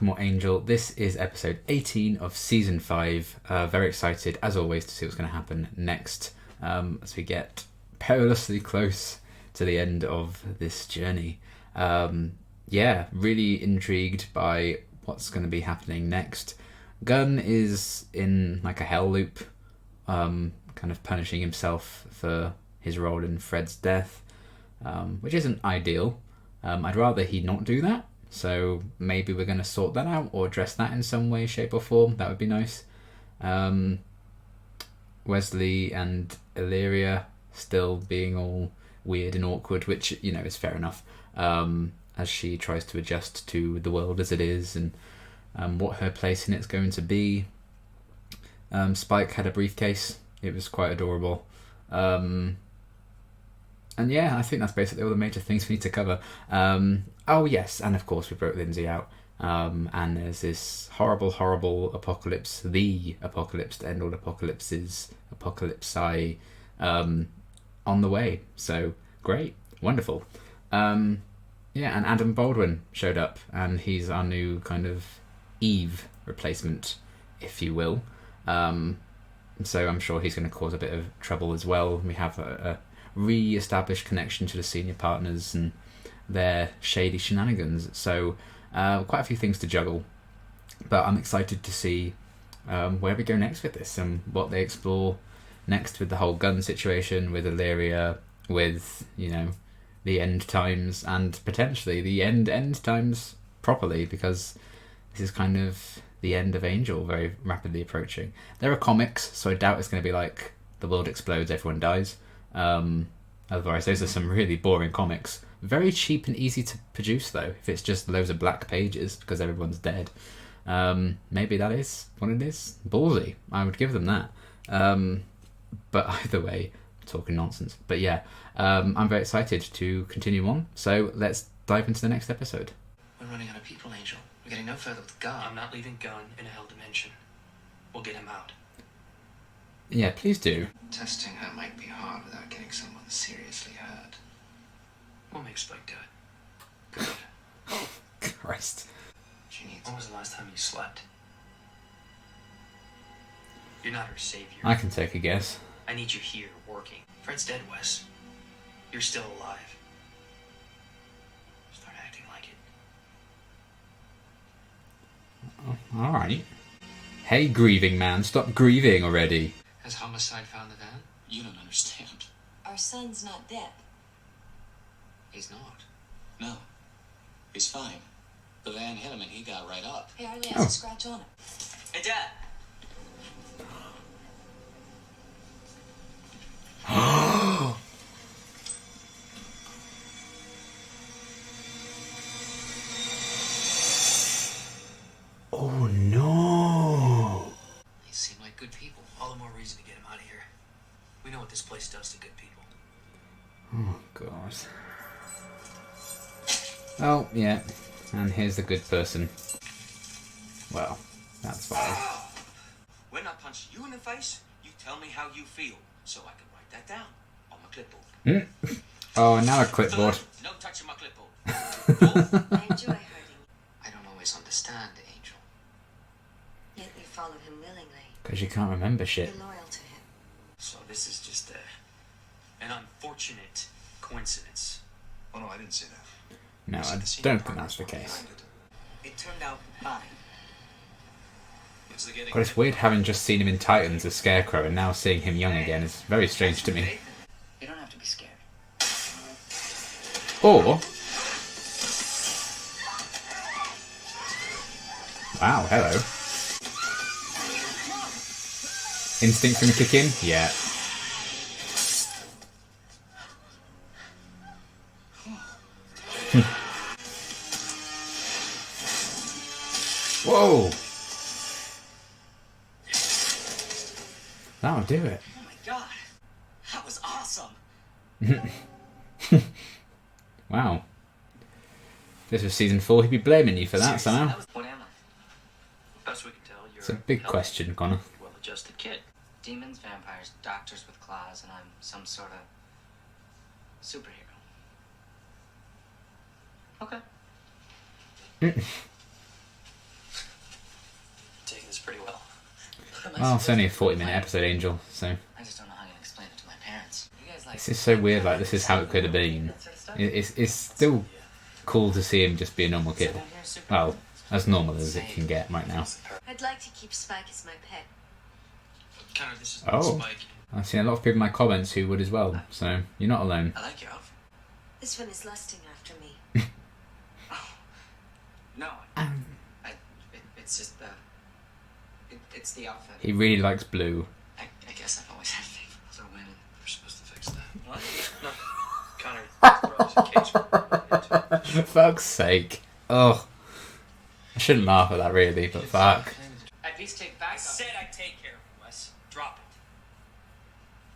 welcome more Angel. This is episode 18 of season 5. Very excited, as always, to see what's going to happen next as we get perilously close to the end of this journey. Really intrigued by what's going to be happening next. Gunn is in like a hell loop, kind of punishing himself for his role in Fred's death, which isn't ideal. I'd rather he not do that. So maybe we're going to sort that out or address that in some way, shape or form. That would be nice. Wesley and Illyria still being all weird and awkward, which, you know, is fair enough, as she tries to adjust to the world as it is and what her place in it's going to be. Spike had a briefcase. It was quite adorable. And yeah, I think that's basically all the major things we need to cover. Oh yes, and of course we broke Lindsay out. And there's this horrible apocalypse, the apocalypse to end all apocalypses, apocalypsi, on the way. So great, wonderful. And Adam Baldwin showed up, and he's our new kind of Eve replacement, if you will. So I'm sure he's going to cause a bit of trouble as well. We have a re-established connection to the senior partners and their shady shenanigans. So quite a few things to juggle, but I'm excited to see where we go next with this and what they explore next with the whole gun situation, with Illyria, with, you know, the end times, and potentially the end times properly, because this is kind of the end of Angel very rapidly approaching. There are comics, so I doubt it's going to be like the world explodes, everyone dies. Otherwise, those are some really boring comics. Very cheap and easy to produce, though, if it's just loads of black pages because everyone's dead. Maybe that is what it is. Ballsy. I would give them that. But either way, I'm talking nonsense. But yeah, I'm very excited to continue on. So let's dive into the next episode. We're running out of people, Angel. We're getting no further with Gunn. I'm not leaving Gunn in a hell dimension. We'll get him out. Yeah, please do. Testing her might be hard without getting someone seriously hurt. We'll make Spike do it. Good. Oh, Christ. She needs... When was the last time you slept? You're not her savior. I can take a guess. I need you here, working. Fred's dead, Wes. You're still alive. Start acting like it. Oh, alright. Hey, grieving man, stop grieving already. Has Homicide found the van? You don't understand. Our son's not dead. He's not. No. He's fine. The van hit him and he got right up. He hardly has a scratch on him. Hey, Dad! Oh no! They seem like good people. All the more reason to get him out of here. We know what this place does to good people. Oh god. Oh, yeah. And here's the good person. Well, that's fine. When I punch you in the face, you tell me how you feel, so I can write that down on my clipboard. Oh, now a clipboard. No touching my clipboard. I enjoy hurting. I don't always understand Angel. Yet you follow him willingly. Because you can't remember shit. You're loyal to him. So this is just an unfortunate coincidence. Oh no, I didn't say that. No, I don't think that's the case. It turned out fine. But it's weird having just seen him in Titans as Scarecrow and now seeing him young again is very strange to me. You don't have to be scared. Or... Wow, hello. Instinct's gonna kick in? Yeah. Whoa! That'll do it. Oh my god, that was awesome. Wow. If this was season 4, he'd be blaming you for that somehow. What am I? Best we can tell, you're It's a big question, Connor. well-adjusted kid. Demons, vampires, doctors with claws, and I'm some sort of superhero. Okay. Well, it's only a 40-minute episode, Angel, so I just don't know how to explain it to my parents. You guys like this is so weird. Like, this is how it could have been. It's still cool to see him just be a normal kid. Well, as normal as it can get right now. I'd like to keep Spike as my pet. Connor, this is Oh. Spike. I've seen a lot of people in my comments who would as well, so you're not alone. I like your outfit. This one is lusting after me. No, it's just it's the outfit. He really likes blue. I guess I've always had a thing for other women. We're supposed to fix that. What? No. Connor, this is Rose's cage. Fuck's sake. Ugh. I shouldn't laugh at that really, but fuck. At least take back. I said I'd take care of it, Wes. Drop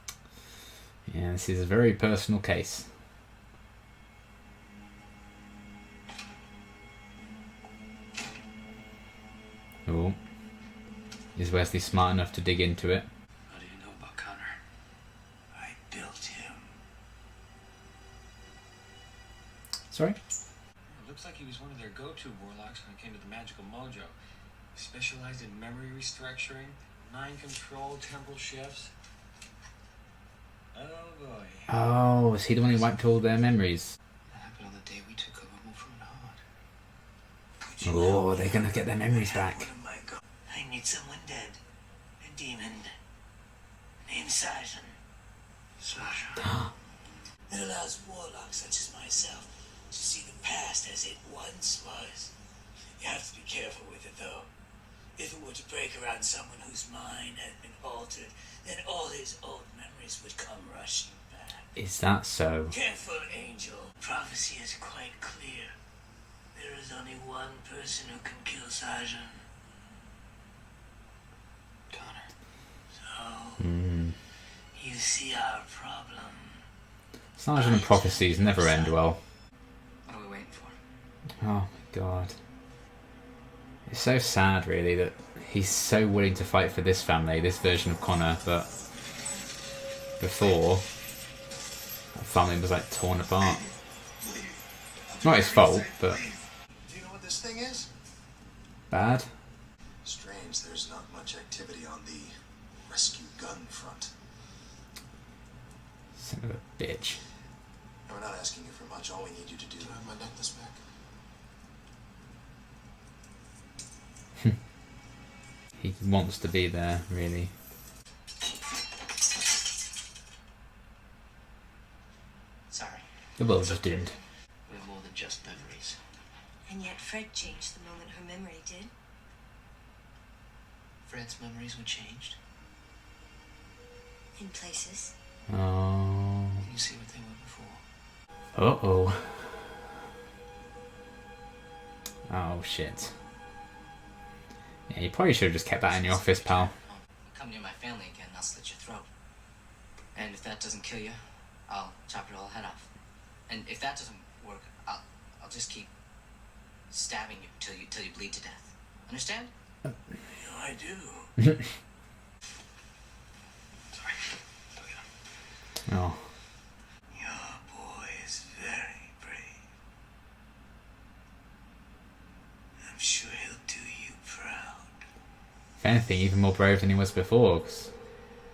it. Yeah, this is a very personal case. Oh. Is Wesley smart enough to dig into it? How do you know about Connor? I built him. Sorry? It looks like he was one of their go-to warlocks when it came to the magical mojo. He specialized in memory restructuring, mind control, temporal shifts. Oh boy. Oh, is he the one who wiped all their memories? That happened on the day we took over Wolfram Hard. Oh, they're gonna get their memories back. I need someone dead. A demon. Named Sasha. Sasha. It allows warlocks such as myself to see the past as it once was. You have to be careful with it, though. If it were to break around someone whose mind had been altered, then all his old memories would come rushing back. Is that so? Careful, Angel. Prophecy is quite clear. There is only one person who can kill Sasha. Connor. So, you see our problem. Sergeant and prophecies never end well. What are we waiting for? Oh my god. It's so sad, really, that he's so willing to fight for this family, this version of Connor, but before, that family was like torn apart. It's not his fault, but Do you know what this thing is? bad. Strange, there's not much activity on the rescue gun front. Son of a bitch. And we're not asking you for much. All we need you to do. Can I have my necklace back? He wants to be there, really. Sorry. The world is doomed. We're more than just memories. And yet Fred changed the moment her memory did. Fred's memories were changed. In places. Oh. Can you see what they were before? Uh-oh. Oh, shit. Yeah, you probably should have just kept that in your office, pal. Come near my family again, and I'll slit your throat. And if that doesn't kill you, I'll chop your whole head off. And if that doesn't work, I'll just keep stabbing you till you bleed to death. Understand? You know, I do. Sorry. Go get him. Oh. Your boy is very brave. I'm sure he'll do you proud. If anything, even more brave than he was before, 'cause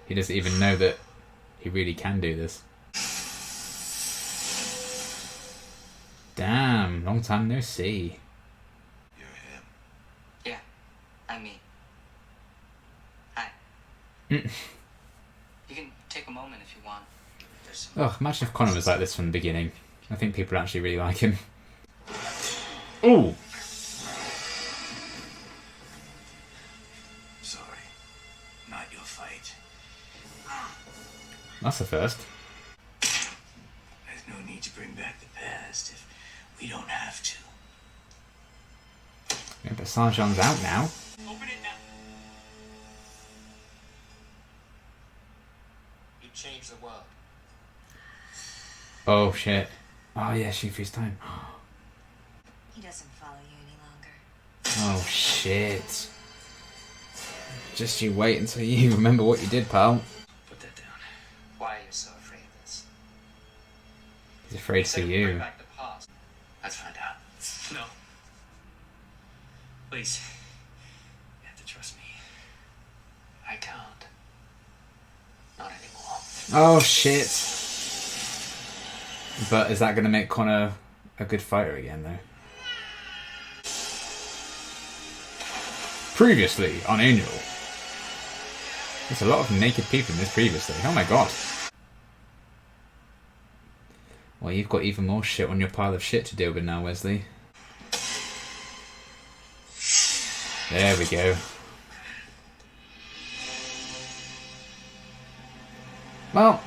he doesn't even know that he really can do this. Damn, long time no see. You're him. Yeah, I'm me. Hi. Mm. You can take a moment if you want. There's some Ugh, imagine if Connor was like this from the beginning. I think people would actually really like him. Ooh! Sorry. Not your fight. That's the first. There's no need to bring back the past if we don't have to. Yeah, but Sarjon's out now. Open it now. You changed the world. Oh shit. Oh yeah, she frees time. He doesn't follow you any longer. Oh shit. Just you wait until you remember what you did, pal. Put that down. why you're so afraid of this. He's afraid Said for we bring you. back the past. Let's find out. No. Please. You have to trust me. I can't. Not anymore. Oh shit. But is that going to make Connor a good fighter again, though? Previously on Angel. There's a lot of naked people in this previously. Oh my god. Well, you've got even more shit on your pile of shit to deal with now, Wesley. There we go. Well,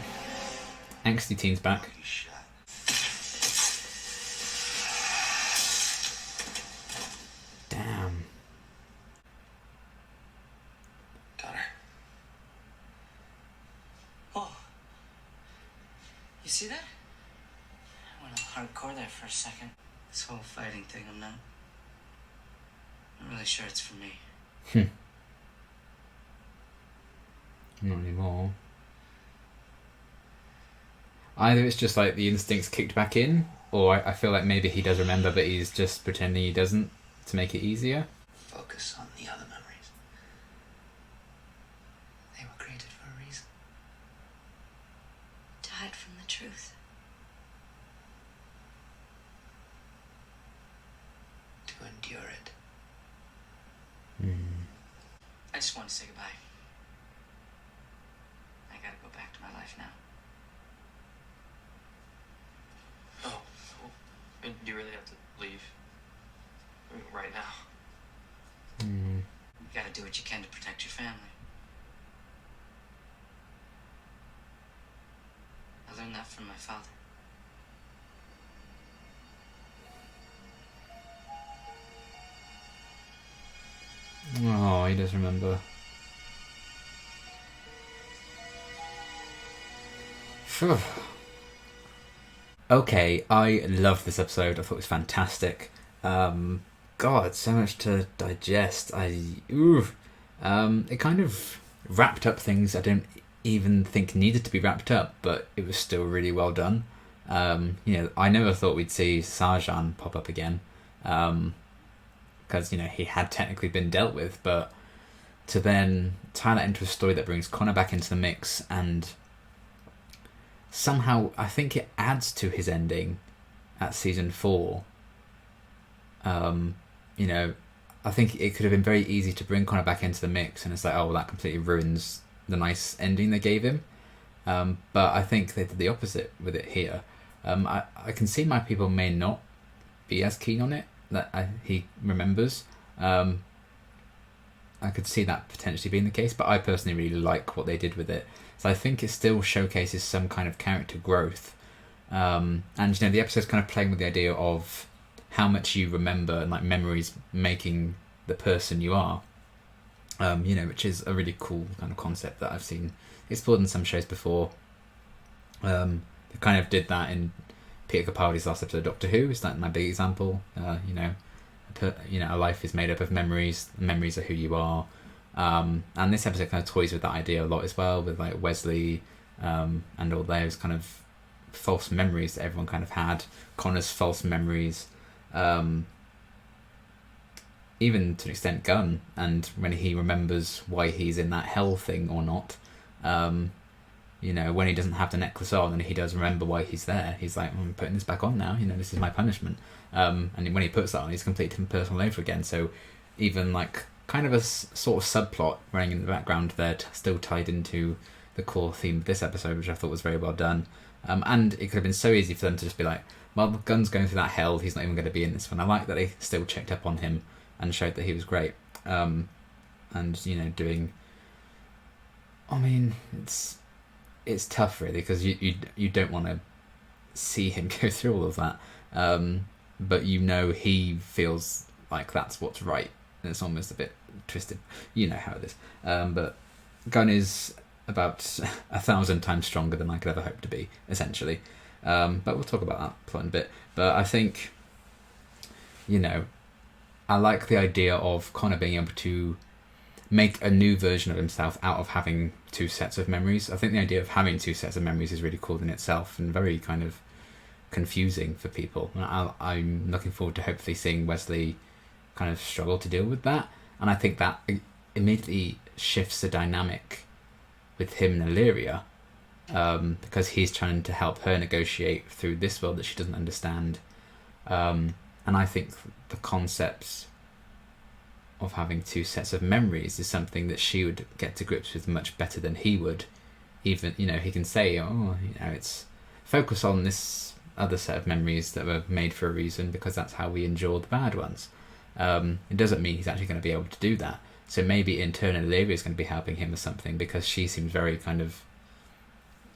angsty teen's back. Damn. Connor. Oh. You see that? I went all hardcore there for a second. This whole fighting thing, I'm not really sure it's for me. Not anymore. Either it's just like the instincts kicked back in, or I feel like maybe he does remember but he's just pretending he doesn't to make it easier. Focus on the other memories. They were created for a reason. To hide from the truth. To endure it. I just want to say goodbye. I gotta go back to my life now. Oh, well, you really have to leave. I mean, right now. You gotta do what you can to protect your family. I learned that from my father. Oh, he does remember. Phew. Okay, I love this episode. I thought it was fantastic. God, so much to digest. It kind of wrapped up things I don't even think needed to be wrapped up, but it was still really well done. I never thought we'd see Sarjan pop up again, because he had technically been dealt with, but to then tie that into a story that brings Connor back into the mix, and somehow I think it adds to his ending at season 4. I think it could have been very easy to bring Connor back into the mix, and it's like, oh, well, that completely ruins the nice ending they gave him. But I think they did the opposite with it here. I can see why people may not be as keen on it, that he remembers. I could see that potentially being the case, but I personally really like what they did with it. So I think it still showcases some kind of character growth. And the episode's kind of playing with the idea of how much you remember, and like memories making the person you are. Which is a really cool kind of concept that I've seen explored in some shows before. They kind of did that in Peter Capaldi's last episode of Doctor Who. Is that my big example? A life is made up of memories. Memories are who you are. And this episode kind of toys with that idea a lot as well, with like Wesley and all those kind of false memories that everyone kind of had. Connor's false memories. Even to an extent Gunn, and when he remembers why he's in that hell thing or not. When he doesn't have the necklace on and he does remember why he's there, he's like, I'm putting this back on now, this is my punishment. And when he puts that on, he's completely different person all over again. So even like kind of a sort of subplot running in the background there, still tied into the core theme of this episode, which I thought was very well done. And it could have been so easy for them to just be like, well, Gunn's going through that hell, he's not even going to be in this one. I like that they still checked up on him and showed that he was great. Doing... I mean, it's tough really, because you don't want to see him go through all of that. But he feels like that's what's right. And it's almost a bit twisted. You know how it is. But Gunn is about 1,000 times stronger than I could ever hope to be, essentially. But we'll talk about that plot in a bit. But I think, I like the idea of Connor being able to make a new version of himself out of having two sets of memories. I think the idea of having two sets of memories is really cool in itself, and very kind of confusing for people. I'm looking forward to hopefully seeing Wesley kind of struggle to deal with that. And I think that immediately shifts the dynamic with him and Illyria, because he's trying to help her negotiate through this world that she doesn't understand. And I think the concepts of having two sets of memories is something that she would get to grips with much better than he would. Even, he can say, it's focus on this other set of memories that were made for a reason, because that's how we endure the bad ones. It doesn't mean he's actually going to be able to do that. So maybe in turn Illyria is going to be helping him with something, because she seems very kind of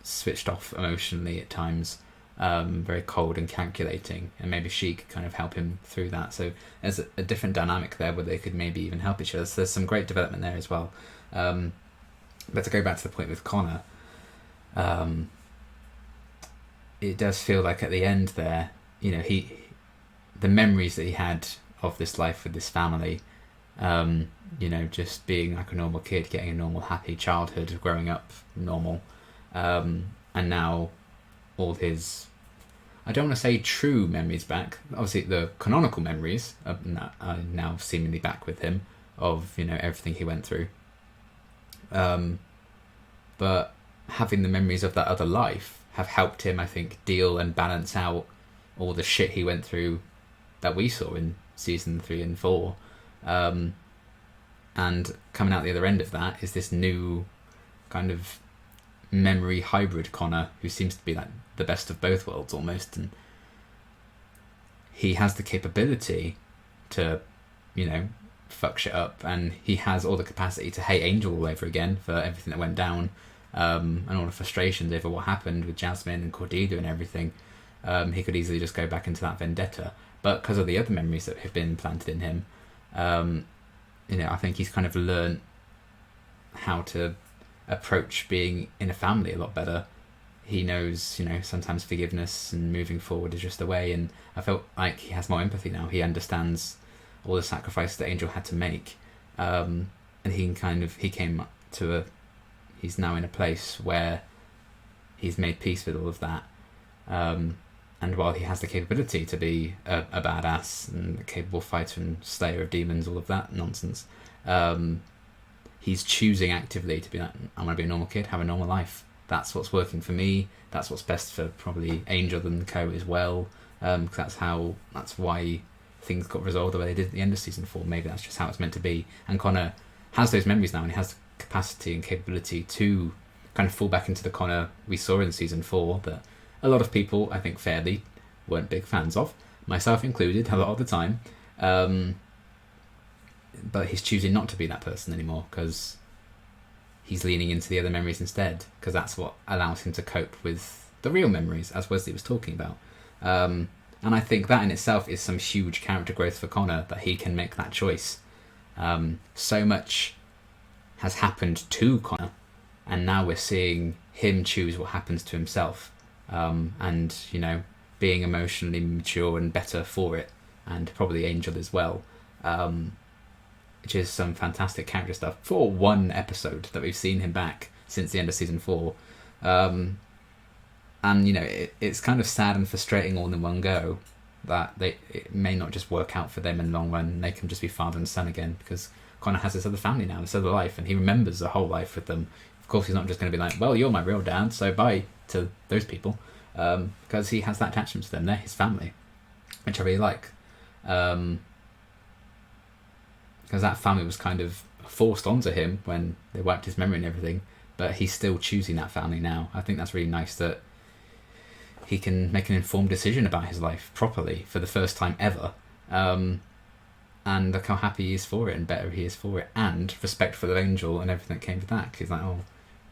switched off emotionally at times, very cold and calculating, and maybe she could kind of help him through that. So there's a different dynamic there where they could maybe even help each other. So there's some great development there as well. But to go back to the point with Connor, it does feel like at the end there, the memories that he had of this life with this family, just being like a normal kid, getting a normal happy childhood, growing up normal, and now all his, I don't want to say true memories back, obviously the canonical memories are now seemingly back with him of everything he went through, but having the memories of that other life have helped him, I think, deal and balance out all the shit he went through that we saw in season 3 and 4. And coming out the other end of that is this new kind of memory hybrid Connor, who seems to be like the best of both worlds almost, and he has the capability to fuck shit up, and he has all the capacity to hate Angel all over again for everything that went down, and all the frustrations over what happened with Jasmine and Cordelia and everything. He could easily just go back into that vendetta, but because of the other memories that have been planted in him, I think he's kind of learned how to approach being in a family a lot better. He knows, sometimes forgiveness and moving forward is just the way, and I felt like he has more empathy now. He understands all the sacrifices that Angel had to make, and he's now in a place where he's made peace with all of that, and while he has the capability to be a badass and a capable fighter and slayer of demons, all of that nonsense, he's choosing actively to be like, I'm going to be a normal kid, have a normal life. That's what's working for me. That's what's best for probably Angel and Co as well. Because that's why things got resolved the way they did at the end of season 4. Maybe that's just how it's meant to be. And Connor has those memories now, and he has the capacity and capability to kind of fall back into the Connor we saw in season 4 that a lot of people, I think fairly, weren't big fans of, myself included, a lot of the time. But he's choosing not to be that person anymore, because he's leaning into the other memories instead, because that's what allows him to cope with the real memories, as Wesley was talking about. And I think that in itself is some huge character growth for Connor, that he can make that choice. So much has happened to Connor, and now we're seeing him choose what happens to himself, and being emotionally mature and better for it, and probably Angel as well, which is some fantastic character stuff for one episode that we've seen him back since the end of season 4. And it's kind of sad and frustrating all in one go that it may not just work out for them in the long run. They can just be father and son again, because Connor has this other family now, this other life, and he remembers the whole life with them. Of course, he's not just going to be like, well, you're my real dad, so bye to those people, because he has that attachment to them. They're his family, which I really like, because that family was kind of forced onto him when they wiped his memory and everything, but he's still choosing that family now. I think that's really nice that he can make an informed decision about his life properly for the first time ever, and look how happy he is for it, and better he is for it, and respectful of Angel and everything that came with that. He's like,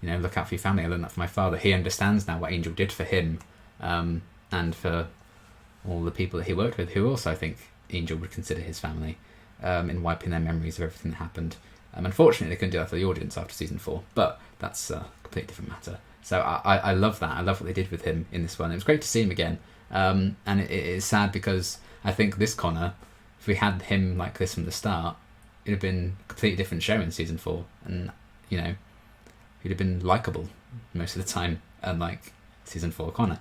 look out for your family. I learned that from my father. He understands now what Angel did for him, and for all the people that he worked with, who also I think Angel would consider his family, in wiping their memories of everything that happened. Unfortunately, they couldn't do that for the audience after season 4, but that's a completely different matter. So I love that. I love what they did with him in this one. It was great to see him again. And it is sad, because I think this Connor, if we had him like this from the start, it'd have been a completely different show in season 4. And, he'd have been likeable most of the time, unlike season 4 Connor.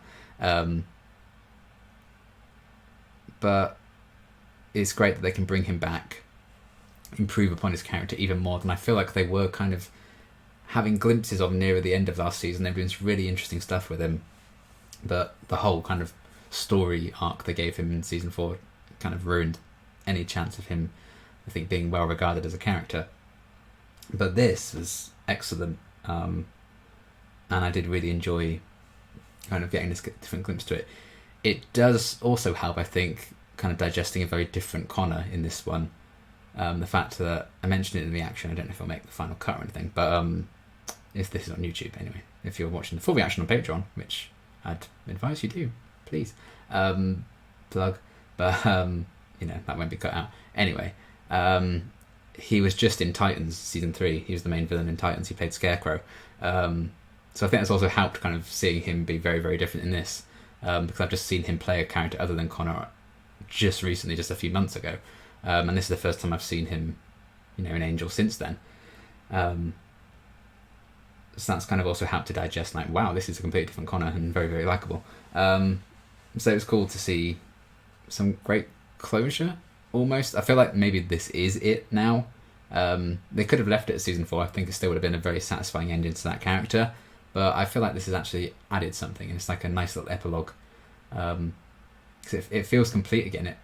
But it's great that they can bring him back improve upon his character even more than I feel like they were kind of having glimpses of nearer the end of last season. They're doing some really interesting stuff with him, but the whole kind of story arc they gave him in season 4 kind of ruined any chance of him, I think, being well regarded as a character. But this was excellent, and I did really enjoy kind of getting this different glimpse to it. It does also help, I think, kind of digesting a very different Connor in this one. The fact that I mentioned it in the reaction, I don't know if I'll make the final cut or anything, but if this is on YouTube anyway, if you're watching the full reaction on Patreon, which I'd advise you do, please, plug, but that won't be cut out. Anyway, he was just in Titans season 3. He was the main villain in Titans. He played Scarecrow. So I think that's also helped kind of seeing him be very, very different in this, because I've just seen him play a character other than Connor just recently, just a few months ago. And this is the first time I've seen him, in Angel since then. So that's kind of also helped to digest, like, wow, this is a completely different Connor and very, very likeable. So it was cool to see some great closure, almost. I feel like maybe this is it now. They could have left it at season 4. I think it still would have been a very satisfying ending to that character. But I feel like this has actually added something, and it's like a nice little epilogue. Because it feels complete again.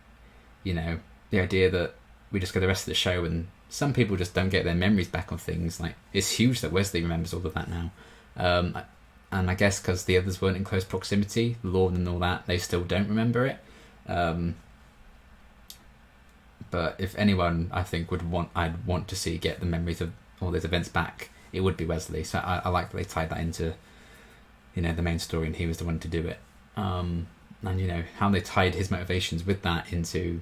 The idea that we just go the rest of the show and some people just don't get their memories back on things. Like, it's huge that Wesley remembers all of that now. And I guess because the others weren't in close proximity, Lorne and all that, they still don't remember it. But if anyone, I think, I'd want to see get the memories of all those events back, it would be Wesley. So I like that they tied that into, the main story, and he was the one to do it. And how they tied his motivations with that into,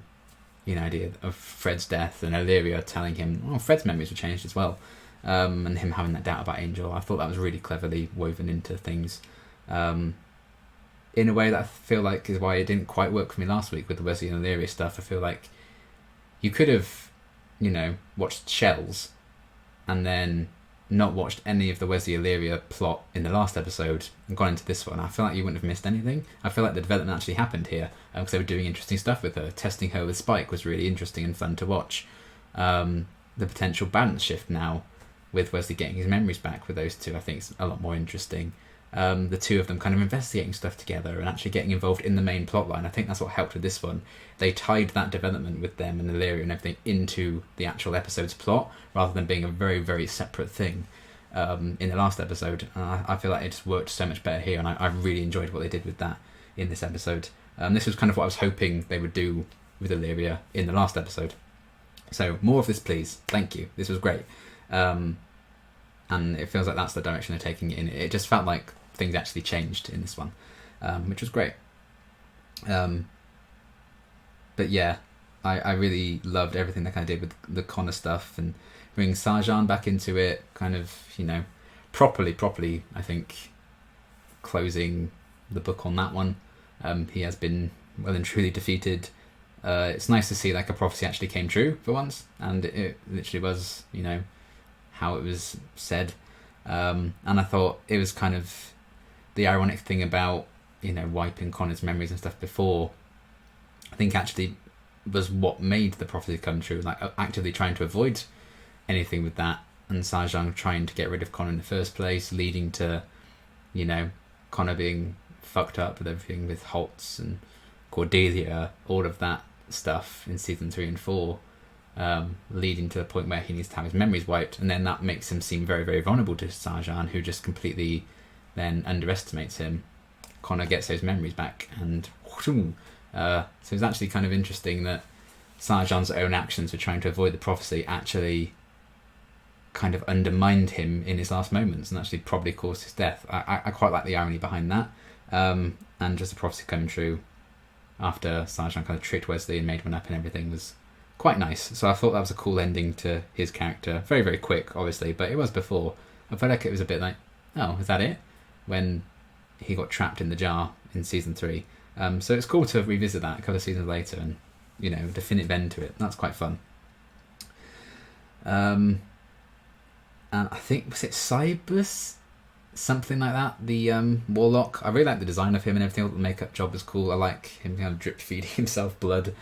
idea of Fred's death and Illyria telling him, Fred's memories were changed as well, and him having that doubt about Angel. I thought that was really cleverly woven into things, in a way that I feel like is why it didn't quite work for me last week with the Wesley and Illyria stuff. I feel like you could have, watched Shells and then not watched any of the Wesley Illyria plot in the last episode and gone into this one. I feel like you wouldn't have missed anything. I feel like the development actually happened here, because they were doing interesting stuff with her. Testing her with Spike was really interesting and fun to watch. The potential balance shift now with Wesley getting his memories back with those two, I think, is a lot more interesting. The two of them kind of investigating stuff together and actually getting involved in the main plotline. I think that's what helped with this one. They tied that development with them and Illyria and everything into the actual episode's plot, rather than being a very, very separate thing in the last episode. I feel like it just worked so much better here, and I really enjoyed what they did with that in this episode. This was kind of what I was hoping they would do with Illyria in the last episode. So more of this, please. Thank you. This was great. And it feels like that's the direction they're taking it in. It just felt like things actually changed in this one, which was great. But yeah, I really loved everything they kind of did with the Connor stuff and bringing Sarjan back into it, kind of, properly, I think, closing the book on that one. He has been well and truly defeated. It's nice to see like a prophecy actually came true for once, and it literally was, how it was said. And I thought it was kind of the ironic thing about, wiping Connor's memories and stuff before, I think actually was what made the prophecy come true, like actively trying to avoid anything with that, and Sarjan trying to get rid of Connor in the first place, leading to, Connor being fucked up with everything with Holtz and Cordelia, all of that stuff in season 3 and 4, leading to the point where he needs to have his memories wiped, and then that makes him seem very, very vulnerable to Sarjan, who just completely then underestimates him. Connor gets those memories back, and so it's actually kind of interesting that Sarjan's own actions for trying to avoid the prophecy actually kind of undermined him in his last moments and actually probably caused his death. I quite like the irony behind that, and just the prophecy coming true after Sarjan kind of tricked Wesley and made one up and everything was quite nice. So I thought that was a cool ending to his character. Very, very quick, obviously, but it was before. I felt like it was a bit like, oh, is that it? When he got trapped in the jar in season 3. So it's cool to revisit that a couple of seasons later and, definitive end to it. That's quite fun. And I think, was it Cybus? Something like that. The Warlock. I really like the design of him and everything. The makeup job was cool. I like him kind of drip feeding himself blood.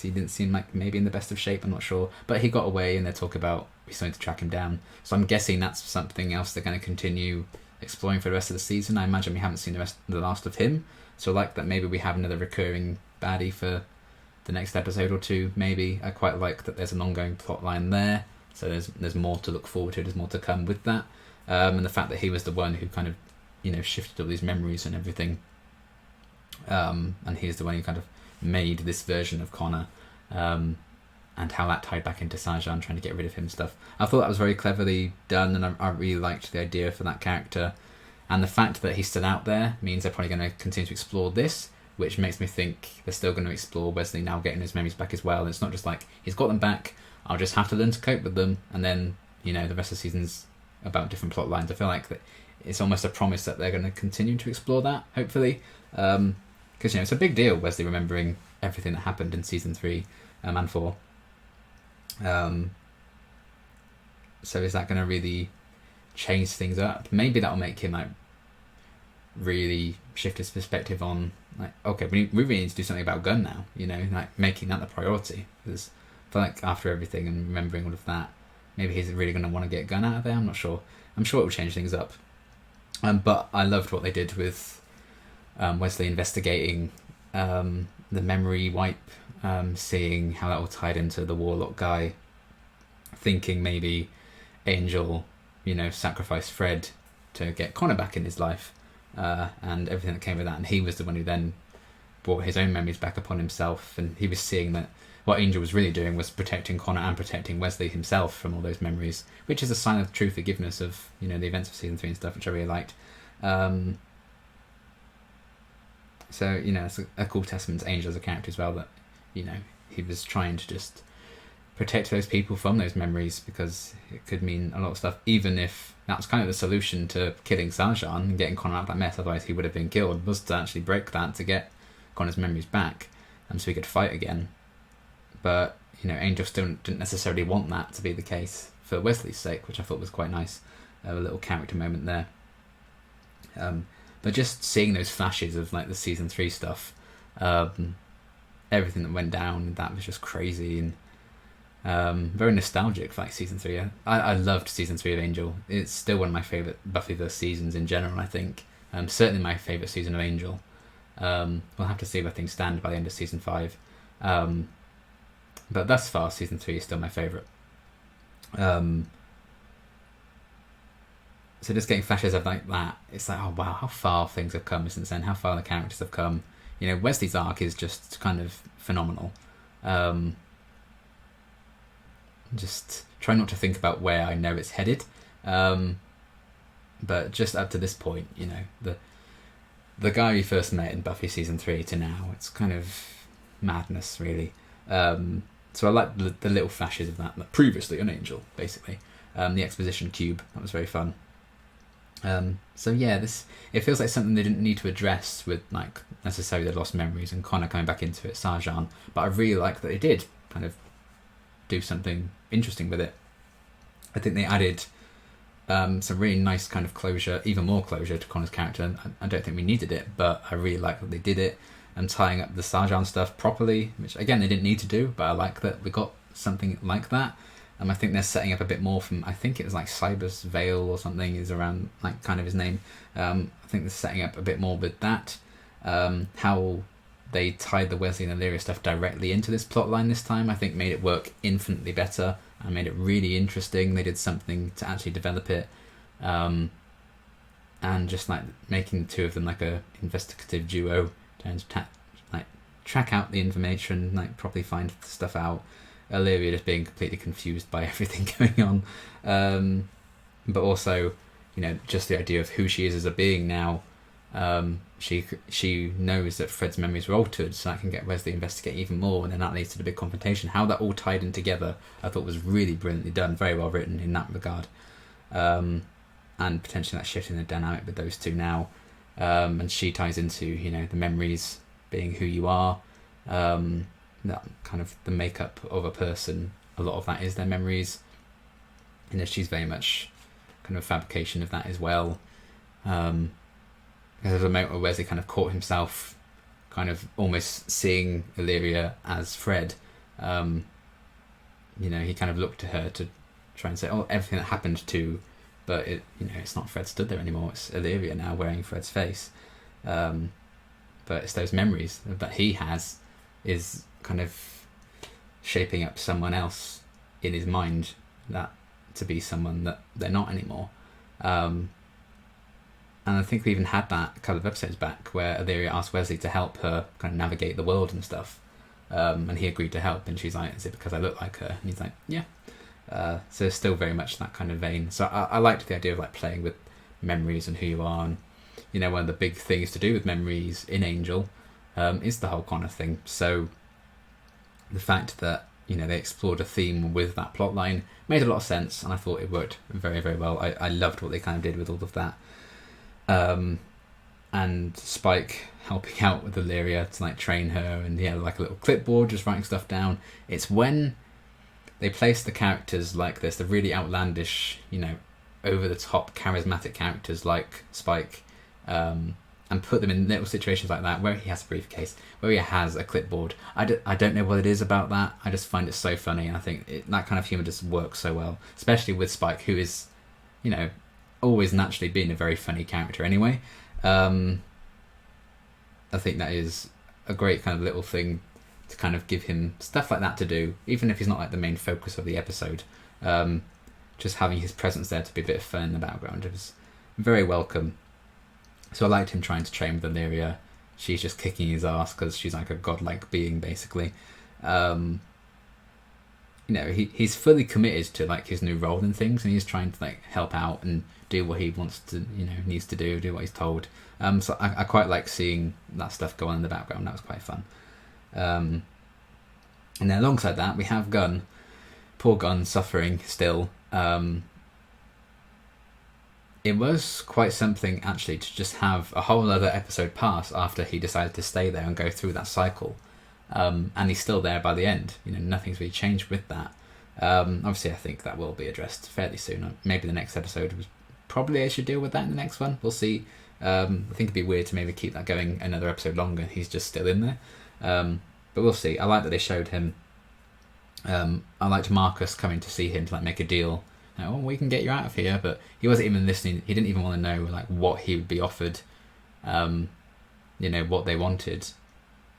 he didn't seem like maybe in the best of shape. I'm not sure, but he got away, and they talk about he's going to track him down. So I'm guessing that's something else they're going to continue exploring for the rest of the season. I imagine we haven't seen the last of him, so like that maybe we have another recurring baddie for the next episode or two. Maybe I quite like that there's an ongoing plot line there, so there's more to look forward to. There's more to come with that, and the fact that he was the one who kind of shifted all these memories and everything, and he's the one who kind of made this version of Connor, and how that tied back into Sajan trying to get rid of him and stuff. I thought that was very cleverly done, and I really liked the idea for that character. And the fact that he's still out there means they're probably going to continue to explore this, which makes me think they're still going to explore Wesley now getting his memories back as well. And it's not just like, he's got them back, I'll just have to learn to cope with them, and then, the rest of the season's about different plot lines. I feel like that it's almost a promise that they're going to continue to explore that, hopefully. Because, it's a big deal, Wesley remembering everything that happened in Season 3 and 4. So is that going to really change things up? Maybe that'll make him really shift his perspective on okay, we really need to do something about Gunn now, making that the priority. Because I feel like after everything and remembering all of that, maybe he's really going to want to get Gunn out of there. I'm not sure. I'm sure it will change things up. But I loved what they did with Wesley investigating the memory wipe, seeing how that all tied into the Warlock guy, thinking maybe Angel, sacrificed Fred to get Connor back in his life, and everything that came with that. And he was the one who then brought his own memories back upon himself, and he was seeing that what Angel was really doing was protecting Connor and protecting Wesley himself from all those memories, which is a sign of true forgiveness of, the events of Season 3 and stuff, which I really liked. So, it's a cool testament to Angel as a character as well, that, he was trying to just protect those people from those memories, because it could mean a lot of stuff, even if that's kind of the solution to killing Sajan and getting Connor out of that mess, otherwise he would have been killed, was to actually break that to get Connor's memories back, and so he could fight again. But, Angel still didn't necessarily want that to be the case for Wesley's sake, which I thought was quite nice, a little character moment there. But just seeing those flashes of the Season 3 stuff, everything that went down, that was just crazy, and very nostalgic for Season 3. I loved Season 3 of Angel. It's still one of my favourite Buffyverse seasons in general, I think. Certainly my favourite season of Angel. We'll have to see where things stand by the end of Season 5. But thus far, Season 3 is still my favourite. So just getting flashes of that, it's oh wow, how far things have come since then, how far the characters have come. Wesley's arc is just kind of phenomenal. Just try not to think about where I know it's headed. But just up to this point, the guy we first met in Buffy Season 3 to now, it's kind of madness, really. So I like the little flashes of that previously on Angel, basically. The exposition cube, that was very fun. So yeah, it feels like something they didn't need to address with necessarily the lost memories and Connor coming back into it, Sajan, but I really like that they did kind of do something interesting with it. I think they added some really nice kind of closure, even more closure to Connor's character. I don't think we needed it, but I really like that they did it, and tying up the Sajan stuff properly, which again they didn't need to do, but I like that we got something like that. I think they're setting up a bit more from, I think it was Cybus Vale or something is around kind of his name. I think they're setting up a bit more with that. How they tied the Wesley and Illyria stuff directly into this plot line this time, I think made it work infinitely better and made it really interesting. They did something to actually develop it, and just making the two of them a investigative duo, trying to track out the information, properly find stuff out. Illyria just being completely confused by everything going on, but also just the idea of who she is as a being now. She knows that Fred's memories were altered, so that can get Wesley to investigate even more, and then that leads to the big confrontation. How that all tied in together, I thought was really brilliantly done, very well written in that regard, and potentially that shifting the dynamic with those two now, and she ties into the memories being who you are, that kind of the makeup of a person. A lot of that is their memories. She's very much kind of a fabrication of that as well. There's a moment where Wesley kind of caught himself kind of almost seeing Illyria as Fred, You know, he kind of looked to her to try and say, oh, everything that happened to, but it's not Fred stood there anymore. It's Illyria now wearing Fred's face. But it's those memories that he has is kind of shaping up someone else in his mind that to be someone that they're not anymore. And I think we even had that a couple of episodes back where Illyria asked Wesley to help her kind of navigate the world and stuff. And he agreed to help, and she's like, is it because I look like her? And he's like, yeah. So it's still very much that kind of vein. So I liked the idea of like playing with memories and who you are. And, you know, one of the big things to do with memories in Angel is the whole Connor thing. So the fact that, you know, they explored a theme with that plot line made a lot of sense, and I thought it worked very, very well. I loved what they kind of did with all of that. And Spike helping out with Illyria to like train her, and yeah, like a little clipboard just writing stuff down. It's when they place the characters like this, the really outlandish, you know, over the top charismatic characters like Spike, and put them in little situations like that where he has a briefcase, where he has a clipboard. I don't know what it is about that. I just find it so funny, and I think that kind of humour just works so well, especially with Spike, who is, you know, always naturally being a very funny character anyway. I think that is a great kind of little thing to kind of give him stuff like that to do, even if he's not like the main focus of the episode. Just having his presence there to be a bit of fun in the background, it was very welcome. So I liked him trying to train with Illyria. She's just kicking his ass because she's like a godlike being, basically. You know, he's fully committed to like his new role in things, and he's trying to like help out and do what he wants to, you know, needs to do what he's told. So I quite like seeing that stuff go on in the background. That was quite fun. And then alongside that, we have Gunn. Poor Gunn suffering still. It was quite something actually to just have a whole other episode pass after he decided to stay there and go through that cycle. And he's still there by the end. You know, nothing's really changed with that. Obviously, I think that will be addressed fairly soon. Maybe the next episode was probably I should deal with that in the next one. We'll see. I think it'd be weird to maybe keep that going another episode longer. He's just still in there. But we'll see. I like that they showed him. I liked Marcus coming to see him to like make a deal. Like, oh, we can get you out of here, but he wasn't even listening. He didn't even want to know like what he would be offered. You know, what they wanted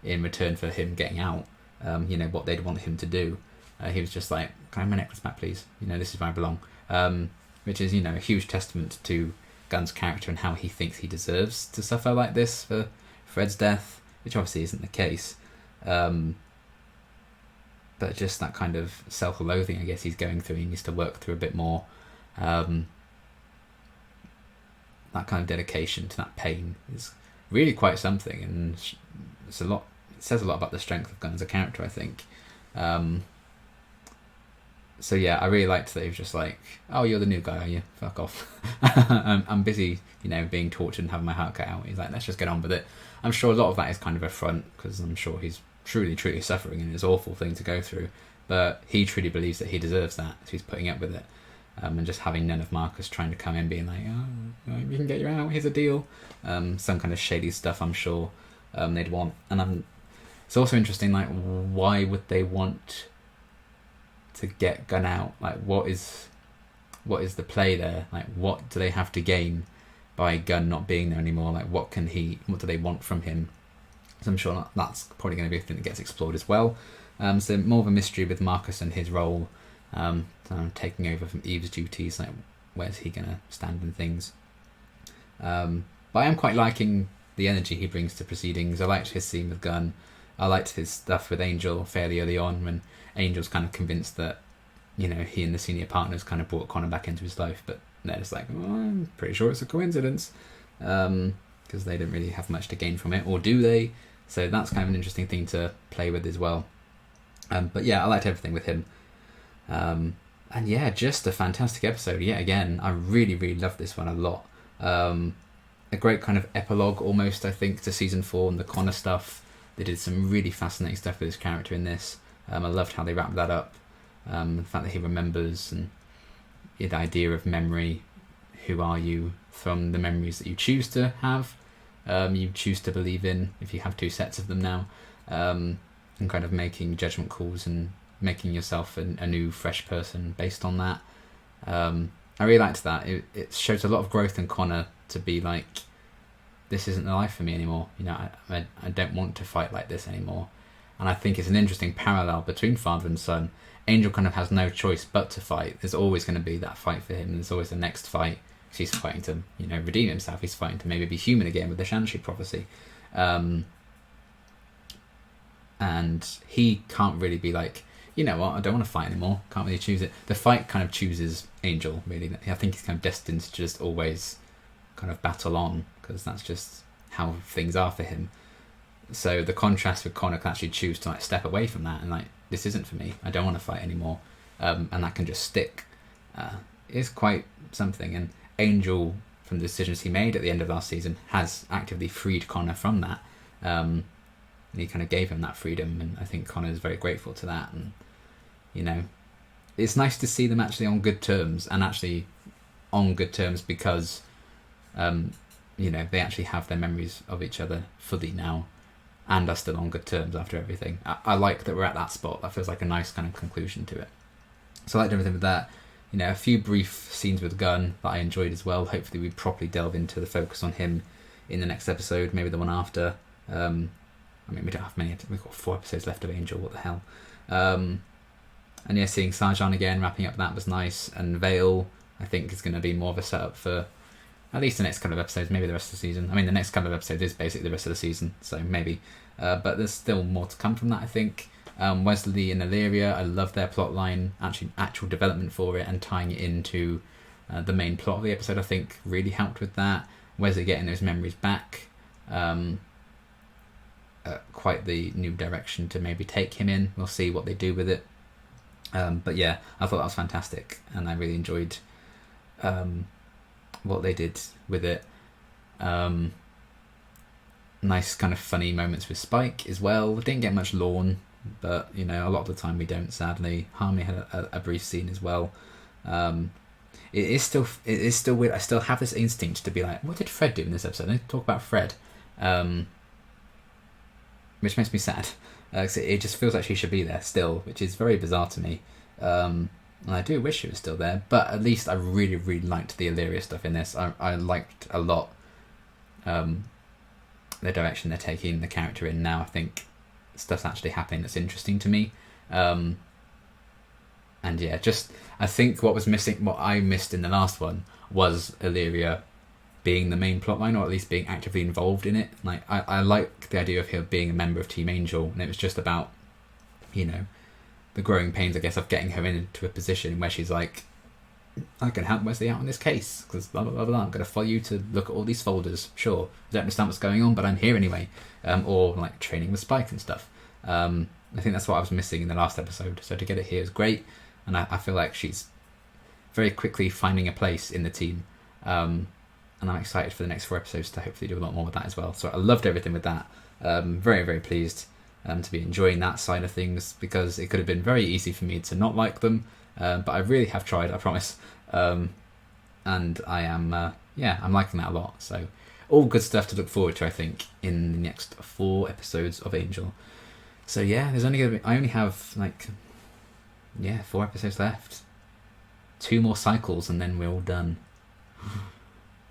in return for him getting out. You know, what they'd want him to do. He was just like, can I have my necklace back, please? You know, this is where I belong. Which is, you know, a huge testament to Gunn's character and how he thinks he deserves to suffer like this for Fred's death, which obviously isn't the case. But just that kind of self-loathing, I guess, he's going through. He needs to work through a bit more. That kind of dedication to that pain is really quite something, and it's a lot. It says a lot about the strength of Gunn as a character, I think. So yeah, I really liked that he was just like, "Oh, you're the new guy, are you? Fuck off. I'm busy, you know, being tortured and having my heart cut out." He's like, "Let's just get on with it." I'm sure a lot of that is kind of a front, because I'm sure he's truly suffering and it's an awful thing to go through. But he truly believes that he deserves that, so he's putting up with it. And just having none of Marcus trying to come in being like, "Oh, we can get you out, here's a deal." Some kind of shady stuff I'm sure they'd want. And it's also interesting, like, why would they want to get Gunn out? Like, what is the play there? Like, what do they have to gain by Gunn not being there anymore? Like, what do they want from him? So I'm sure that's probably going to be a thing that gets explored as well. So more of a mystery with Marcus and his role, taking over from Eve's duties. Like, where's he going to stand in things? But I am quite liking the energy he brings to proceedings. I liked his scene with Gunn. I liked his stuff with Angel fairly early on, when Angel's kind of convinced that, you know, he and the senior partners kind of brought Connor back into his life, but they're just like, "Oh, I'm pretty sure it's a coincidence," because they don't really have much to gain from it, or do they? So that's kind of an interesting thing to play with as well. But yeah, I liked everything with him. And yeah, just a fantastic episode yet again. I really loved this one a lot. A great kind of epilogue almost, I think, to season 4 and the Connor stuff. They did some really fascinating stuff with his character in this. I loved how they wrapped that up. The fact that he remembers, and the idea of memory. Who are you from the memories that you choose to have? You choose to believe in, if you have 2 sets of them now, and kind of making judgment calls and making yourself a new, fresh person based on that. I really liked that. It shows a lot of growth in Connor to be like, this isn't the life for me anymore. You know, I don't want to fight like this anymore. And I think it's an interesting parallel between father and son. Angel kind of has no choice but to fight. There's always going to be that fight for him. There's always the next fight. He's fighting to, you know, redeem himself. He's fighting to maybe be human again with the Shanshi prophecy. And he can't really be like, you know what, I don't want to fight anymore. Can't really choose it. The fight kind of chooses Angel, really. I think he's kind of destined to just always kind of battle on, because that's just how things are for him. So the contrast with Connor can actually choose to like step away from that and like, this isn't for me. I don't want to fight anymore. And that can just stick. It's quite something. And Angel, from the decisions he made at the end of last season, has actively freed Connor from that. And he kind of gave him that freedom, and I think Connor is very grateful to that. And you know, it's nice to see them actually on good terms, and actually on good terms because you know, they actually have their memories of each other fully now and are still on good terms after everything. I like that we're at that spot. That feels like a nice kind of conclusion to it. So I liked everything with that. You know, a few brief scenes with Gunn that I enjoyed as well. Hopefully we properly delve into the focus on him in the next episode, maybe the one after. I mean, we don't have many. We've got 4 episodes left of Angel. What the hell? And yeah, seeing Sarjan again, wrapping up that was nice. And Vale, I think, is going to be more of a setup for at least the next couple of episodes, maybe the rest of the season. I mean, the next couple of episodes is basically the rest of the season, so maybe. But there's still more to come from that, I think. Wesley and Illyria, I love their plot line, actual development for it, and tying it into the main plot of the episode, I think, really helped with that. Wesley getting those memories back, quite the new direction to maybe take him in. We'll see what they do with it. But yeah, I thought that was fantastic, and I really enjoyed what they did with it. Nice kind of funny moments with Spike as well. Didn't get much Lorne, but you know, a lot of the time we don't, sadly. Harmony had a brief scene as well. It is still weird. I still have this instinct to be like, what did Fred do in this episode? I need to talk about Fred, which makes me sad. It just feels like she should be there still, which is very bizarre to me. And I do wish she was still there, but at least I really, really liked the Illyria stuff in this. I liked a lot the direction they're taking the character in now. I think stuff's actually happening that's interesting to me. And yeah, just I think what I missed in the last one was Illyria being the main plotline, or at least being actively involved in it. Like I like the idea of her being a member of Team Angel, and it was just about, you know, the growing pains, I guess, of getting her into a position where she's like, I can help Wesley out on this case, because blah, blah, blah, blah. I'm going to follow you to look at all these folders. Sure, I don't understand what's going on, but I'm here anyway. Or like training with Spike and stuff. I think that's what I was missing in the last episode. So to get it here is great. And I feel like she's very quickly finding a place in the team. And I'm excited for the next 4 episodes to hopefully do a lot more with that as well. So I loved everything with that. Very, very pleased to be enjoying that side of things, because it could have been very easy for me to not like them. But I really have tried, I promise. And I am, I'm liking that a lot. So all good stuff to look forward to, I think, in the next 4 episodes of Angel. So yeah, I only have 4 episodes left. 2 more cycles and then we're all done.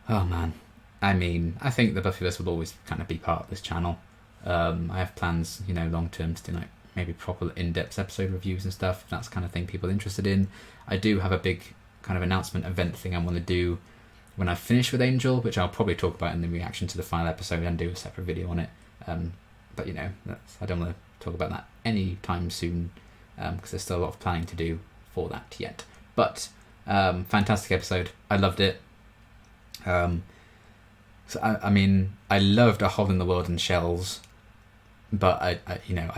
Oh man. I mean, I think the Buffyverse will always kind of be part of this channel. I have plans, long term to do maybe proper in-depth episode reviews and stuff, if that's the kind of thing people are interested in. I do have a big kind of announcement event thing I want to do when I finish with Angel, which I'll probably talk about in the reaction to the final episode and do a separate video on it. But I don't want to talk about that anytime soon, because there's still a lot of planning to do for that yet. But fantastic episode. I loved it. So I mean, I loved A Hole in the World and Shells, but I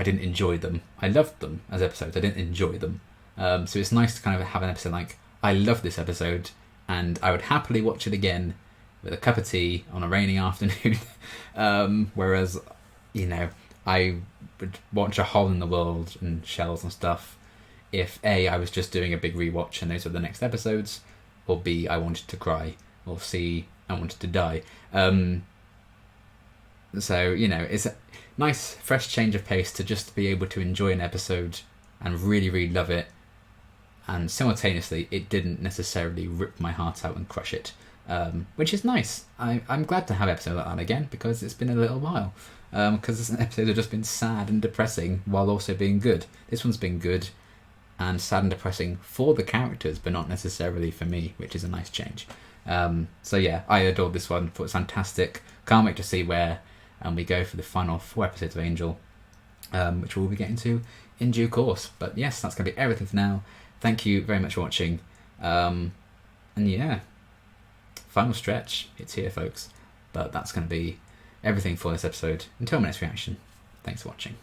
didn't enjoy them. I loved them as episodes. I didn't enjoy them. So it's nice to kind of have an episode like, I love this episode, and I would happily watch it again with a cup of tea on a rainy afternoon. Whereas, I would watch A Hole in the World and Shells and stuff if A, I was just doing a big rewatch and those were the next episodes, or B, I wanted to cry, or C, I wanted to die. So, it's a nice, fresh change of pace to just be able to enjoy an episode and really, really love it. And simultaneously, it didn't necessarily rip my heart out and crush it, which is nice. I'm glad to have episodes like that again, because it's been a little while. Because this episode have just been sad and depressing while also being good. This one's been good and sad and depressing for the characters, but not necessarily for me, which is a nice change. So yeah, I adored this one. Thought it was fantastic. Can't wait to see where we go for the final 4 episodes of Angel, which we'll be getting to in due course. But yes, that's going to be everything for now. Thank you very much for watching. And yeah, final stretch. It's here, folks. But that's going to be everything for this episode. Until my next reaction, thanks for watching.